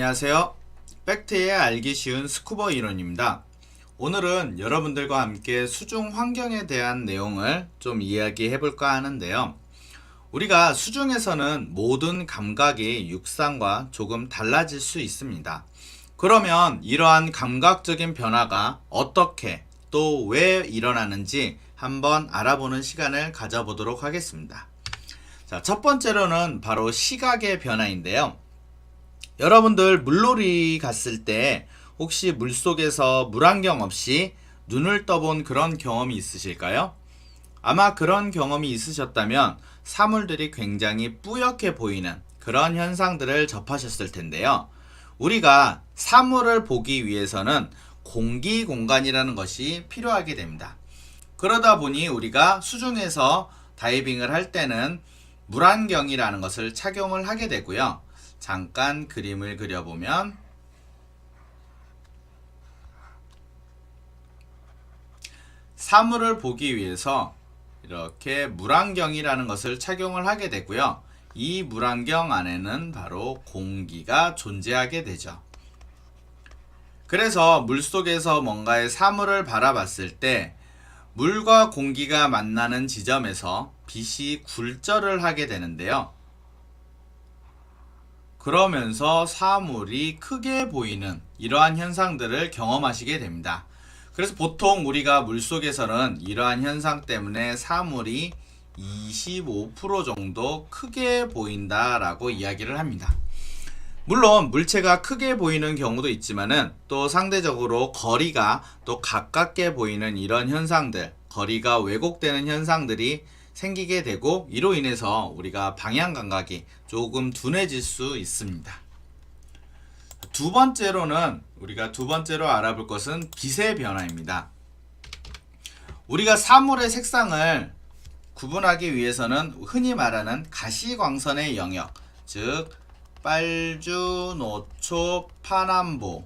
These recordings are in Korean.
안녕하세요. 팩트의 알기 쉬운 스쿠버 이론입니다. 오늘은 여러분들과 함께 수중 환경에 대한 내용을 좀 이야기해 볼까 하는데요. 우리가 수중에서는 모든 감각이 육상과 조금 달라질 수 있습니다. 그러면 이러한 감각적인 변화가 어떻게 또 왜 일어나는지 한번 알아보는 시간을 가져보도록 하겠습니다. 자, 첫 번째로는 바로 시각의 변화인데요. 여러분들 물놀이 갔을 때 혹시 물속에서 물안경 없이 눈을 떠본 그런 경험이 있으실까요? 아마 그런 경험이 있으셨다면 사물들이 굉장히 뿌옇게 보이는 그런 현상들을 접하셨을 텐데요. 우리가 사물을 보기 위해서는 공기 공간이라는 것이 필요하게 됩니다. 그러다 보니 우리가 수중에서 다이빙을 할 때는 물안경이라는 것을 착용을 하게 되고요. 잠깐 그림을 그려보면 사물을 보기 위해서 이렇게 물안경이라는 것을 착용을 하게 되고요. 이 물안경 안에는 바로 공기가 존재하게 되죠. 그래서 물속에서 뭔가의 사물을 바라봤을 때 물과 공기가 만나는 지점에서 빛이 굴절을 하게 되는데요. 그러면서 사물이 크게 보이는 이러한 현상들을 경험하시게 됩니다. 그래서 보통 우리가 물속에서는 이러한 현상 때문에 사물이 25% 정도 크게 보인다라고 이야기를 합니다. 물론 물체가 크게 보이는 경우도 있지만은 또 상대적으로 거리가 또 가깝게 보이는 이런 현상들, 거리가 왜곡되는 현상들이 생기게 되고 이로 인해서 우리가 방향 감각이 조금 둔해질 수 있습니다. 두 번째로는 우리가 두 번째로 알아볼 것은 빛의 변화입니다. 우리가 사물의 색상을 구분하기 위해서는 흔히 말하는 가시광선의 영역, 즉 빨주, 노초, 파남보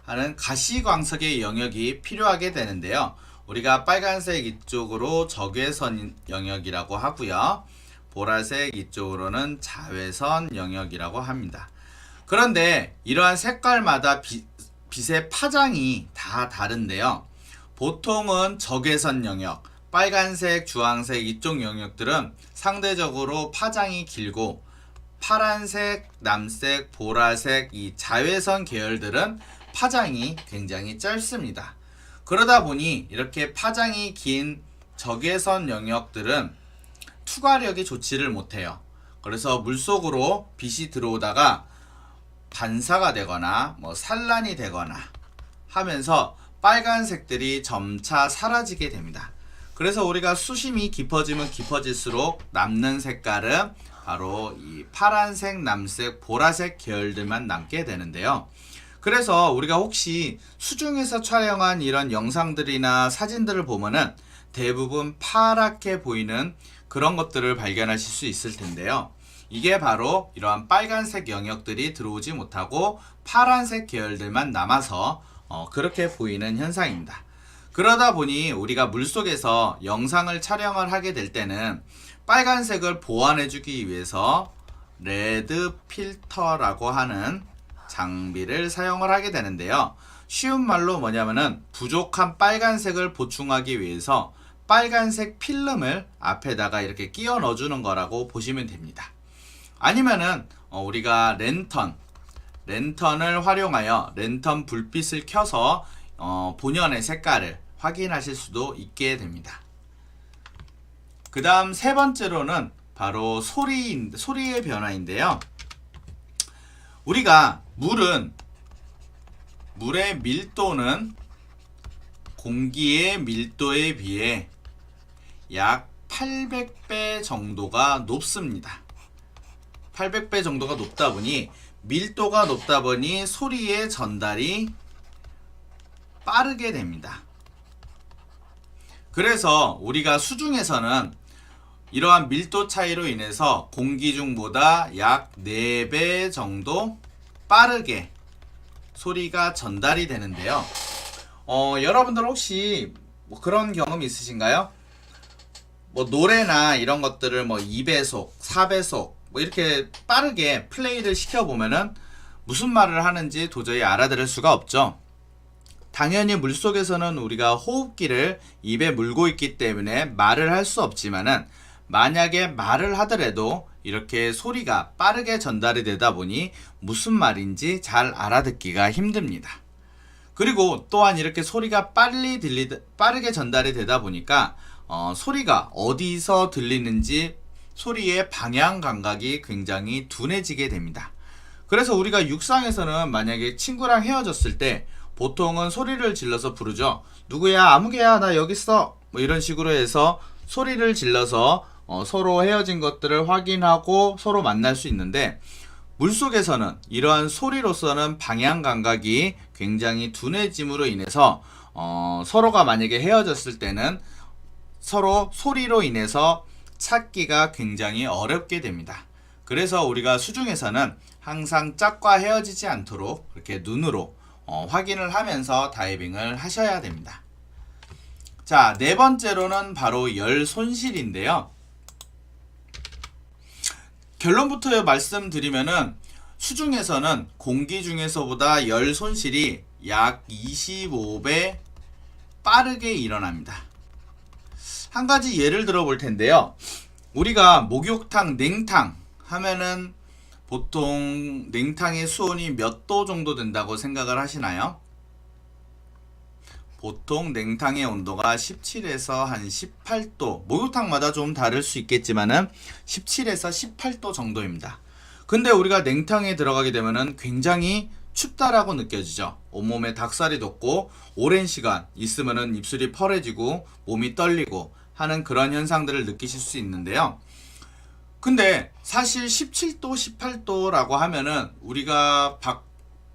하는 가시광석의 영역이 필요하게 되는데요. 우리가 빨간색 이쪽으로 적외선 영역이라고 하고요. 보라색 이쪽으로는 자외선 영역이라고 합니다. 그런데 이러한 색깔마다 빛의 파장이 다 다른데요. 보통은 적외선 영역, 빨간색, 주황색 이쪽 영역들은 상대적으로 파장이 길고 파란색, 남색, 보라색 이 자외선 계열들은 파장이 굉장히 짧습니다. 그러다 보니 이렇게 파장이 긴 적외선 영역들은 투과력이 좋지를 못해요. 그래서 물속으로 빛이 들어오다가 반사가 되거나 산란이 되거나 하면서 빨간색들이 점차 사라지게 됩니다. 그래서 우리가 수심이 깊어지면 깊어질수록 남는 색깔은 바로 이 파란색, 남색, 보라색 계열들만 남게 되는데요. 그래서 우리가 혹시 수중에서 촬영한 이런 영상들이나 사진들을 보면은 대부분 파랗게 보이는 그런 것들을 발견하실 수 있을 텐데요. 이게 바로 이러한 빨간색 영역들이 들어오지 못하고 파란색 계열들만 남아서 그렇게 보이는 현상입니다. 그러다 보니 우리가 물속에서 영상을 촬영을 하게 될 때는 빨간색을 보완해주기 위해서 레드 필터라고 하는 장비를 사용을 하게 되는데요. 쉬운 말로 뭐냐면은 부족한 빨간색을 보충하기 위해서 빨간색 필름을 앞에다가 이렇게 끼워 넣어주는 거라고 보시면 됩니다. 아니면은 우리가 랜턴을 활용하여 랜턴 불빛을 켜서 본연의 색깔을 확인하실 수도 있게 됩니다. 그 다음 세 번째로는 바로 소리의 변화인데요. 우리가 물의 밀도는 공기의 밀도에 비해 약 800배 정도가 높습니다. 800배 정도가 높다 보니 밀도가 높다 보니 소리의 전달이 빠르게 됩니다. 그래서 우리가 수중에서는 이러한 밀도 차이로 인해서 공기 중보다 약 4배 정도 빠르게 소리가 전달이 되는데요. 여러분들 혹시 그런 경험 있으신가요? 노래나 이런 것들을 2배속, 4배속 뭐 이렇게 빠르게 플레이를 시켜보면은 무슨 말을 하는지 도저히 알아들을 수가 없죠. 당연히 물속에서는 우리가 호흡기를 입에 물고 있기 때문에 말을 할 수 없지만은 만약에 말을 하더라도 이렇게 소리가 빠르게 전달이 되다 보니 무슨 말인지 잘 알아듣기가 힘듭니다. 그리고 또한 이렇게 소리가 빠르게 전달이 되다 보니까 소리가 어디서 들리는지 소리의 방향 감각이 굉장히 둔해지게 됩니다. 그래서 우리가 육상에서는 만약에 친구랑 헤어졌을 때 보통은 소리를 질러서 부르죠. 누구야, 아무개야, 나 여기 있어, 뭐 이런 식으로 해서 소리를 질러서 서로 헤어진 것들을 확인하고 서로 만날 수 있는데, 물속에서는 이러한 소리로서는 방향 감각이 굉장히 둔해짐으로 인해서 서로가 만약에 헤어졌을 때는 서로 소리로 인해서 찾기가 굉장히 어렵게 됩니다. 그래서 우리가 수중에서는 항상 짝과 헤어지지 않도록 이렇게 눈으로 확인을 하면서 다이빙을 하셔야 됩니다. 자, 네 번째로는 바로 열 손실인데요. 결론부터 말씀드리면은 수중에서는 공기 중에서보다 열 손실이 약 25배 빠르게 일어납니다. 한 가지 예를 들어 볼 텐데요. 우리가 목욕탕, 냉탕 하면은 보통 냉탕의 수온이 몇 도 정도 된다고 생각을 하시나요? 보통 냉탕의 온도가 17에서 한 18도, 목욕탕마다 좀 다를 수 있겠지만은 17에서 18도 정도입니다. 근데 우리가 냉탕에 들어가게 되면은 굉장히 춥다라고 느껴지죠. 온몸에 닭살이 돋고 오랜 시간 있으면은 입술이 펄해지고 몸이 떨리고 하는 그런 현상들을 느끼실 수 있는데요. 근데 사실 17도, 18도라고 하면은 우리가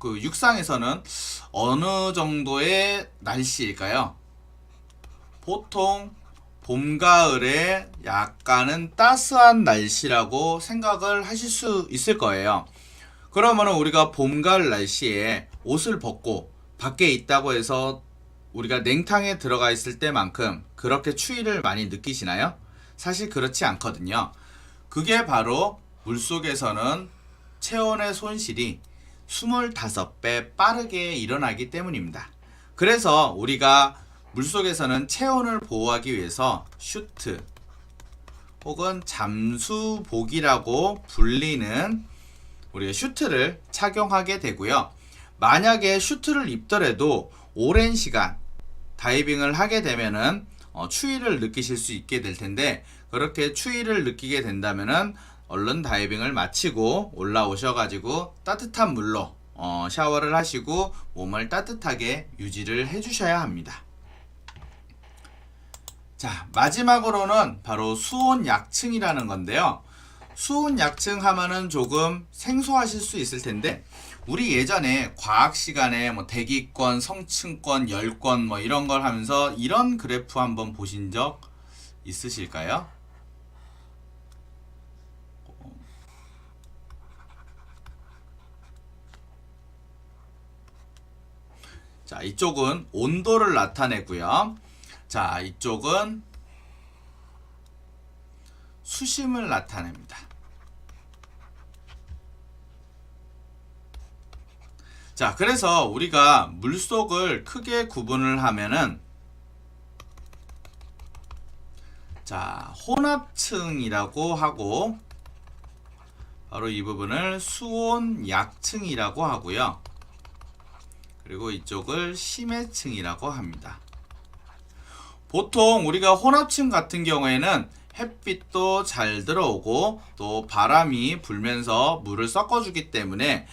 육상에서는 어느 정도의 날씨일까요? 보통 봄, 가을에 약간은 따스한 날씨라고 생각을 하실 수 있을 거예요. 그러면은 우리가 봄, 가을 날씨에 옷을 벗고 밖에 있다고 해서 우리가 냉탕에 들어가 있을 때만큼 그렇게 추위를 많이 느끼시나요? 사실 그렇지 않거든요. 그게 바로 물속에서는 체온의 손실이 25배 빠르게 일어나기 때문입니다. 그래서 우리가 물속에서는 체온을 보호하기 위해서 슈트 혹은 잠수복이라고 불리는 우리가 슈트를 착용하게 되고요. 만약에 슈트를 입더라도 오랜 시간 다이빙을 하게 되면은 추위를 느끼실 수 있게 될 텐데, 그렇게 추위를 느끼게 된다면은 얼른 다이빙을 마치고 올라오셔가지고 따뜻한 물로 샤워를 하시고 몸을 따뜻하게 유지를 해주셔야 합니다. 자, 마지막으로는 바로 수온 약층이라는 건데요. 수온 약층 하면은 조금 생소하실 수 있을 텐데, 우리 예전에 과학 시간에 뭐 대기권, 성층권, 열권 뭐 이런 걸 하면서 이런 그래프 한번 보신 적 있으실까요? 자, 이쪽은 온도를 나타내고요. 자, 이쪽은 수심을 나타냅니다. 자, 그래서 우리가 물속을 크게 구분을 하면은, 자, 혼합층이라고 하고, 바로 이 부분을 수온 약층이라고 하고요. 그리고 이쪽을 심해층이라고 합니다. 보통 우리가 혼합층 같은 경우에는 햇빛도 잘 들어오고 또 바람이 불면서 물을 섞어주기 때문에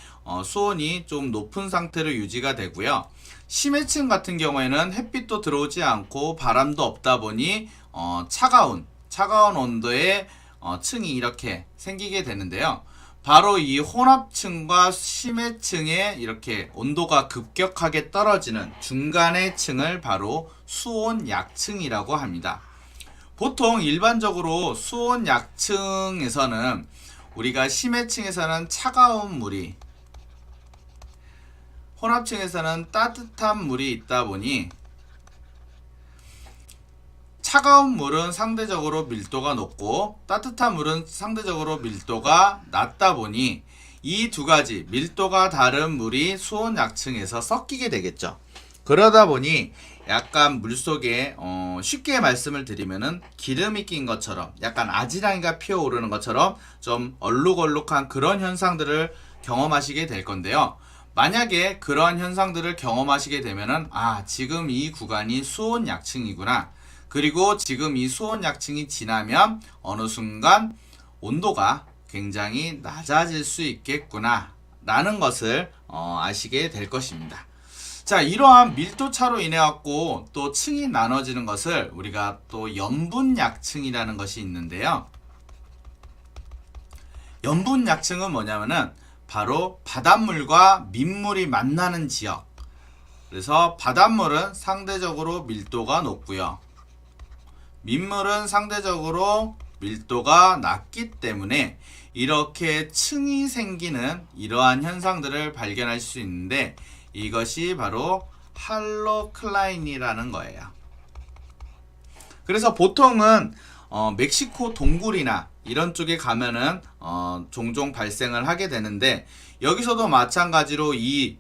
수온이 좀 높은 상태로 유지가 되고요. 심해층 같은 경우에는 햇빛도 들어오지 않고 바람도 없다 보니 차가운 온도의 층이 이렇게 생기게 되는데요. 바로 이 혼합층과 심해층의 이렇게 온도가 급격하게 떨어지는 중간의 층을 바로 수온 약층이라고 합니다. 보통 일반적으로 수온 약층에서는 우리가 심해층에서는 차가운 물이, 혼합층에서는 따뜻한 물이 있다 보니 차가운 물은 상대적으로 밀도가 높고 따뜻한 물은 상대적으로 밀도가 낮다 보니 이 두 가지 밀도가 다른 물이 수온 약층에서 섞이게 되겠죠. 그러다 보니 약간 물속에 쉽게 말씀을 드리면은 기름이 낀 것처럼 약간 아지랑이가 피어오르는 것처럼 좀 얼룩얼룩한 그런 현상들을 경험하시게 될 건데요. 만약에 그러한 현상들을 경험하시게 되면은 지금 이 구간이 수온 약층이구나. 그리고 지금 이 수온 약층이 지나면 어느 순간 온도가 굉장히 낮아질 수 있겠구나 라는 것을 아시게 될 것입니다. 자, 이러한 밀도 차로 인해 갖고 또 층이 나눠지는 것을 우리가 또 염분약층이라는 것이 있는데요. 염분약층은 뭐냐면은 바로 바닷물과 민물이 만나는 지역. 그래서 바닷물은 상대적으로 밀도가 높고요. 민물은 상대적으로 밀도가 낮기 때문에 이렇게 층이 생기는 이러한 현상들을 발견할 수 있는데 이것이 바로 할로클라인이라는 거예요. 그래서 보통은 멕시코 동굴이나 이런 쪽에 가면은 종종 발생을 하게 되는데 여기서도 마찬가지로 이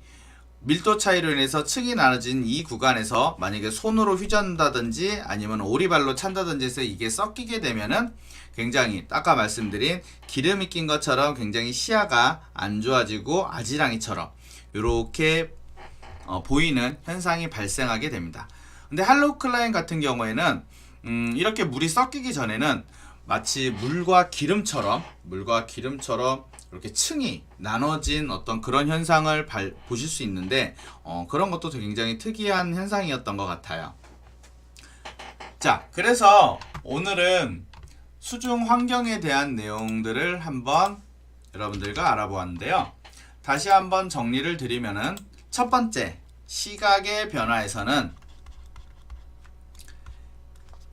밀도 차이로 인해서 층이 나눠진 이 구간에서 만약에 손으로 휘젓는다든지 아니면 오리발로 찬다든지 해서 이게 섞이게 되면은 굉장히 아까 말씀드린 기름이 낀 것처럼 굉장히 시야가 안 좋아지고 아지랑이처럼 이렇게 보이는 현상이 발생하게 됩니다. 근데 할로클라인 같은 경우에는 이렇게 물이 섞이기 전에는 마치 물과 기름처럼 이렇게 층이 나눠진 어떤 그런 현상을 보실 수 있는데 그런 것도 굉장히 특이한 현상이었던 것 같아요. 자, 그래서 오늘은 수중 환경에 대한 내용들을 한번 여러분들과 알아보았는데요. 다시 한번 정리를 드리면은 첫 번째, 시각의 변화에서는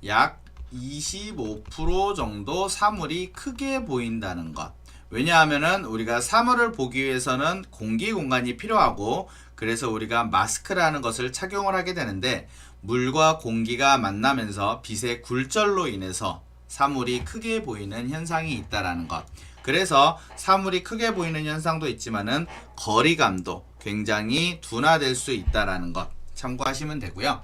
약 25% 정도 사물이 크게 보인다는 것. 왜냐하면은 우리가 사물을 보기 위해서는 공기 공간이 필요하고 그래서 우리가 마스크라는 것을 착용을 하게 되는데 물과 공기가 만나면서 빛의 굴절로 인해서 사물이 크게 보이는 현상이 있다라는 것. 그래서 사물이 크게 보이는 현상도 있지만은 거리감도 굉장히 둔화될 수 있다라는 것 참고하시면 되고요.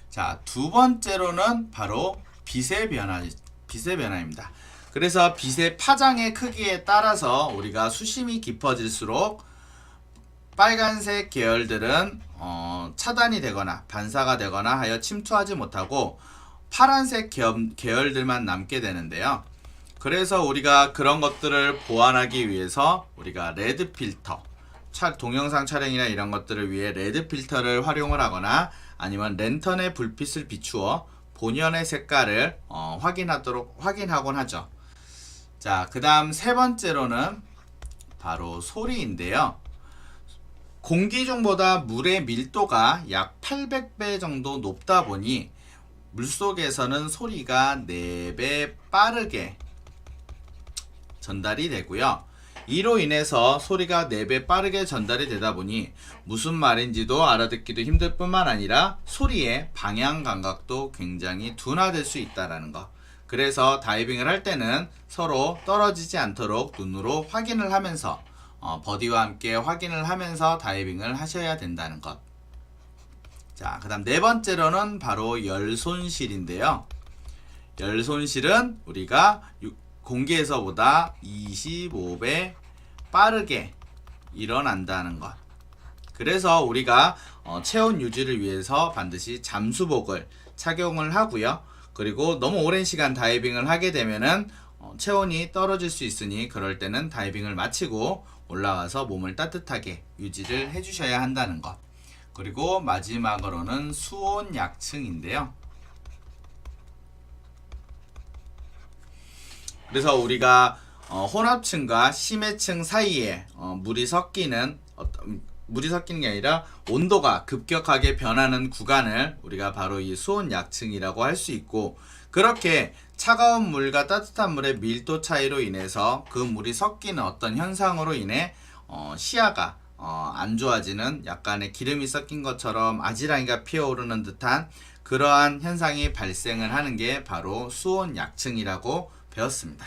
자, 두 번째로는 바로 빛의 변화입니다. 그래서 빛의 파장의 크기에 따라서 우리가 수심이 깊어질수록 빨간색 계열들은 차단이 되거나 반사가 되거나 하여 침투하지 못하고 파란색 계열들만 남게 되는데요. 그래서 우리가 그런 것들을 보완하기 위해서 우리가 레드 필터, 동영상 촬영이나 이런 것들을 위해 레드 필터를 활용을 하거나 아니면 랜턴의 불빛을 비추어 본연의 색깔을 확인하곤 하죠. 자, 그 다음 세 번째로는 바로 소리인데요. 공기 중보다 물의 밀도가 약 800배 정도 높다 보니 물속에서는 소리가 4배 빠르게 전달이 되고요. 이로 인해서 소리가 4배 빠르게 전달이 되다 보니 무슨 말인지도 알아듣기도 힘들 뿐만 아니라 소리의 방향 감각도 굉장히 둔화될 수 있다는 것. 그래서 다이빙을 할 때는 서로 떨어지지 않도록 눈으로 확인을 하면서 버디와 함께 확인을 하면서 다이빙을 하셔야 된다는 것. 자, 그 다음 네 번째로는 바로 열손실인데요. 열손실은 우리가 공기에서보다 25배 빠르게 일어난다는 것. 그래서 우리가 체온 유지를 위해서 반드시 잠수복을 착용을 하고요. 그리고 너무 오랜 시간 다이빙을 하게 되면은 체온이 떨어질 수 있으니 그럴 때는 다이빙을 마치고 올라가서 몸을 따뜻하게 유지를 해주셔야 한다는 것. 그리고 마지막으로는 수온 약층인데요. 그래서 우리가 혼합층과 심해층 사이에 물이 섞이는 게 아니라 온도가 급격하게 변하는 구간을 우리가 바로 이 수온 약층이라고 할 수 있고, 그렇게 차가운 물과 따뜻한 물의 밀도 차이로 인해서 그 물이 섞이는 어떤 현상으로 인해 시야가 안 좋아지는 약간의 기름이 섞인 것처럼 아지랑이가 피어오르는 듯한 그러한 현상이 발생을 하는 게 바로 수온약층이라고 배웠습니다.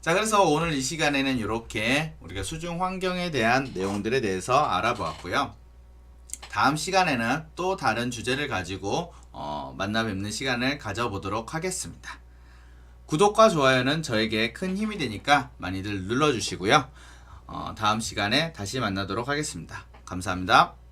자, 그래서 오늘 이 시간에는 이렇게 우리가 수중 환경에 대한 내용들에 대해서 알아보았고요. 다음 시간에는 또 다른 주제를 가지고 만나 뵙는 시간을 가져보도록 하겠습니다. 구독과 좋아요는 저에게 큰 힘이 되니까 많이들 눌러주시고요. 다음 시간에 다시 만나도록 하겠습니다. 감사합니다.